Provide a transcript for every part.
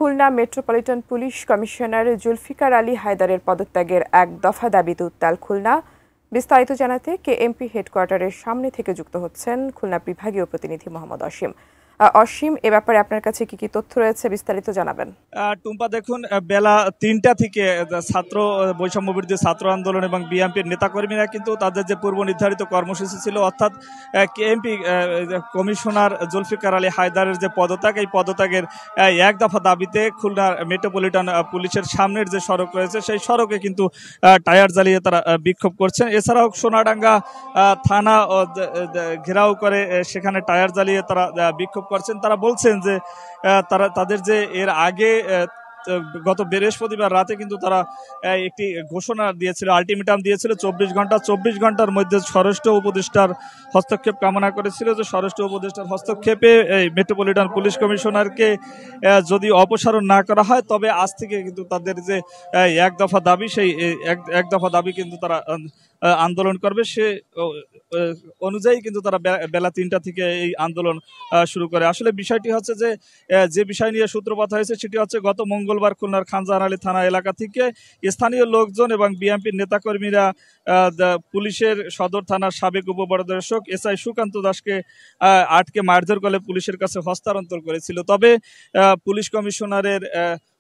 Khulna metropolitan police commissioner Zulfiqar Ali হায়দারের পদত্যাগের এক দফা দাবিতে উত্তাল খুলনা। বিস্তারিত জানাতে কেএমপি হেডকোয়ার্টারের সামনে থেকে যুক্ত হচ্ছেন খুলনা বিভাগীয় প্রতিনিধি মোহাম্মদ অসীম। অসীম, এ ব্যাপারে আপনার কাছে কি তথ্য রয়েছে, বিস্তারিত জানাবেন। টুম্পা, দেখুন, বেলা ৩টা থেকে ছাত্র বৈষম্য বিরোধী ছাত্র আন্দোলন এবং বিএনপির নেতাকর্মীরা কিন্তু তাদের যে পূর্ব নির্ধারিত কর্মসূচি ছিল, অর্থাৎ কেএমপি কমিশনার জুলফিকার আলী হায়দারের যে পদত্যাগ, এই পদত্যাগের এক দফা দাবিতে খুলনার মেট্রোপলিটন পুলিশের সামনের যে সড়ক রয়েছে সেই সড়কে কিন্তু টায়ার জ্বালিয়ে তারা বিক্ষোভ করছেন। এছাড়াও সোনাডাঙ্গা থানা ঘেরাও করে সেখানে টায়ার জ্বালিয়ে তারা বিক্ষোভ করছেন। তারা বলছেন যে তাদের যে এর আগে গত বৃহস্পতিবার রাতে কিন্তু তারা একটি ঘোষণা দিয়েছিল, আলটিমেটাম দিয়েছিল 24 ঘন্টার মধ্যে স্বরাষ্ট্র উপদেষ্টার হস্তক্ষেপ কামনা করেছিল, যে স্বরাষ্ট্র উপদেষ্টার হস্তক্ষেপে এই মেট্রোপলিটন পুলিশ কমিশনারকে যদি অপসারণ না করা হয় তবে আজ থেকে কিন্তু তাদের যে এক দফা দাবি, সেই এক দফা দাবি কিন্তু তারা আন্দোলন করবে। সে অনুযায়ী কিন্তু তারা বেলা 3টা থেকে এই আন্দোলন শুরু করে। আসলে বিষয়টি হচ্ছে যে বিষয় নিয়ে সূত্রপাত হয়েছে সেটি হচ্ছে গত মঙ্গলবার খুলনার খানজাহান আলী থানা এলাকা থেকে স্থানীয় লোকজন এবং বিএনপির নেতাকর্মীরা পুলিশের সদর থানার সাবেক উপপরিদর্শক এসআই সুকান্ত দাসকে আটকে মারধর করে পুলিশের কাছে হস্তান্তর করেছিল। তবে পুলিশ কমিশনারের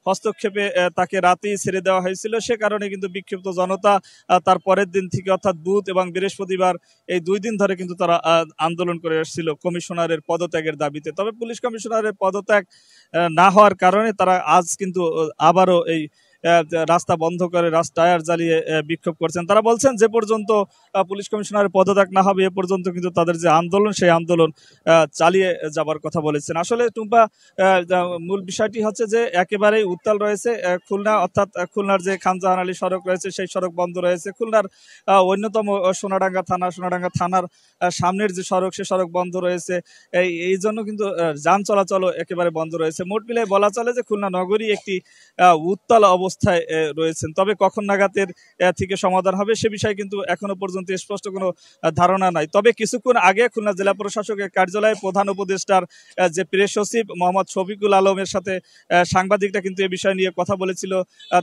হস্তক্ষেপে তাকে রাতেই ছেড়ে দেওয়া হয়েছিল। সে কারণে কিন্তু বিক্ষিপ্ত জনতা তার পরের দিন থেকে, অর্থাৎ বুধ এবং বৃহস্পতিবার, এই 2 দিন ধরে কিন্তু তারা আন্দোলন করে আসছিল কমিশনারের পদত্যাগের দাবিতে। তবে পুলিশ কমিশনারের পদত্যাগ না হওয়ার কারণে তারা আজ কিন্তু আবারও এই রাস্তা বন্ধ করে টায়ার জ্বালিয়ে বিক্ষোভ করছেন। তারা বলছেন যে পর্যন্ত পুলিশ কমিশনারের পদত্যাগ না হবে এ পর্যন্ত কিন্তু তাদের যে আন্দোলন, সেই আন্দোলন চালিয়ে যাবার কথা বলেছেন। আসলে টুম্পা, মূল বিষয়টি হচ্ছে যে একেবারেই উত্তাল রয়েছে খুলনা, অর্থাৎ খুলনার যে খানজাহান আলী সড়ক রয়েছে সেই সড়ক বন্ধ রয়েছে। খুলনার অন্যতম সোনাডাঙ্গা থানার সামনের যে সড়ক, সে সড়ক বন্ধ রয়েছে। এই জন্য কিন্তু যান চলাচলও একেবারে বন্ধ রয়েছে। মোট মিলে বলা চলে যে খুলনা নগরী একটি উত্তাল অবস্থায় রয়েছেন। তবে কখন নাগাদের থেকে সমাধান হবে সে বিষয়ে কিন্তু এখনো পর্যন্ত স্পষ্ট কোনো ধারণা নাই। তবে কিছুক্ষণ আগে খুলনা জেলা প্রশাসকের কার্যালয়ে প্রধান উপদেষ্টার যে প্রেস সচিব মোহাম্মদ শফিকুল আলমের সাথে সাংবাদিকরা কিন্তু এ বিষয় নিয়ে কথা বলেছিল।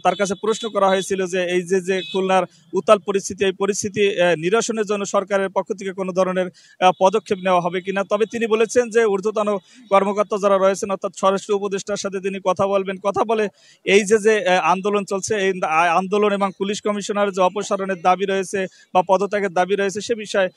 তার কাছে প্রশ্ন করা হয়েছিল যে এই যে খুলনার উত্তাল পরিস্থিতি, এই পরিস্থিতি নিরসনের জন্য সরকারের পক্ষ থেকে কোনো ধরনের পদক্ষেপ নেওয়া হবে কিনা। তবে তিনি বলেছেন যে ঊর্ধ্বতন কর্মকর্তা যারা রয়েছেন, অর্থাৎ স্বরাষ্ট্র উপদেষ্টার সাথে তিনি কথা বলবেন। কথা বলে এই যে আন্দোলন চলছে, এই আন্দোলন এবং পুলিশ কমিশনারের যে অপসারণের দাবি রয়েছে বা পদত্যাগের দাবি রয়েছে সে বিষয়ে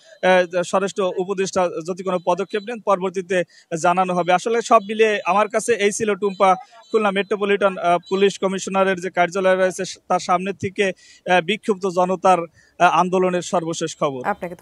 স্বরাষ্ট্র উপদেষ্টা যদি কোনো পদক্ষেপ নেন পরবর্তীতে জানানো হবে। আসলে সব মিলিয়ে আমার কাছে এই ছিল টুম্পা, খুলনা মেট্রোপলিটন পুলিশ কমিশনারের যে কার্যালয় রয়েছে তার সামনের থেকে বিক্ষুব্ধ জনতার আন্দোলনের সর্বশেষ খবর। আপনাকে